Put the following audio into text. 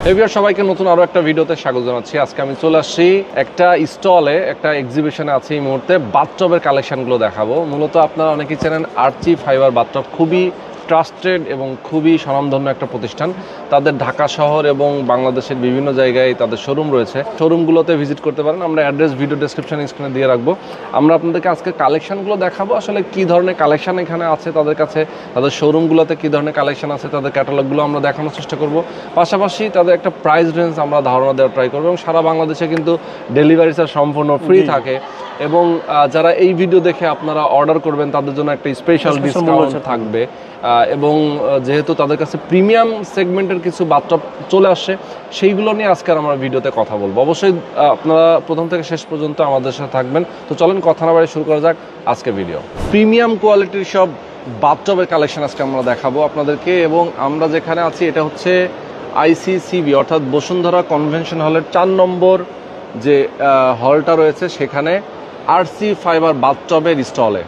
AVR সবাইকে নতুন আরো একটা ভিডিওতে স্বাগত জানাচ্ছি। আজকে আমি চলে আসছি একটা স্টলে, একটা এক্সিবিশনে আছি এই মুহূর্তে। বাথটবের কালেকশনগুলো দেখাবো। মূলত আপনারা অনেকেই জানেন আর্চি ফাইবার বাথটব খুবই ট্রাস্টেড এবং খুবই স্বনামধন্য একটা প্রতিষ্ঠান। তাদের ঢাকা শহর এবং বাংলাদেশের বিভিন্ন জায়গায় তাদের শোরুম রয়েছে। শোরুমগুলোতে ভিজিট করতে পারেন। আমরা অ্যাড্রেস ভিডিও ডেসক্রিপশন স্ক্রিনে দিয়ে রাখবো। আমরা আপনাদেরকে আজকে কালেকশনগুলো দেখাবো, আসলে কী ধরনের কালেকশন এখানে আছে তাদের কাছে, তাদের শোরুমগুলোতে কী ধরনের কালেকশন আছে, তাদের ক্যাটালগুলো আমরা দেখানোর চেষ্টা করব। পাশাপাশি তাদের একটা প্রাইস রেঞ্জ আমরা ধারণা দেওয়ার ট্রাই করবো। এবং সারা বাংলাদেশে কিন্তু ডেলিভারি চার্জ সম্পূর্ণ ফ্রি থাকে। এবং যারা এই ভিডিও দেখে আপনারা অর্ডার করবেন তাদের জন্য একটা স্পেশাল ডিসকাউন্ট থাকবে। এবং যেহেতু তাদের কাছে প্রিমিয়াম সেগমেন্টের কিছু বাথটব চলে আসছে, সেইগুলো নিয়ে আজকে আমরা ভিডিওতে কথা বলবো। অবশ্যই আপনারা প্রথম থেকে শেষ পর্যন্ত আমাদের সাথে থাকবেন। তো চলেন কথা না বাড়িয়ে শুরু করা যাক আজকে ভিডিও। প্রিমিয়াম কোয়ালিটির সব বাথটবের কালেকশন আজকে আমরা দেখাবো আপনাদেরকে। এবং আমরা যেখানে আছি এটা হচ্ছে আইসিসিবি অর্থাৎ বসুন্ধরা কনভেনশন হলের 4 নম্বর যে হলটা রয়েছে, সেখানে আরসি ফাইবার বাথটবের স্টলে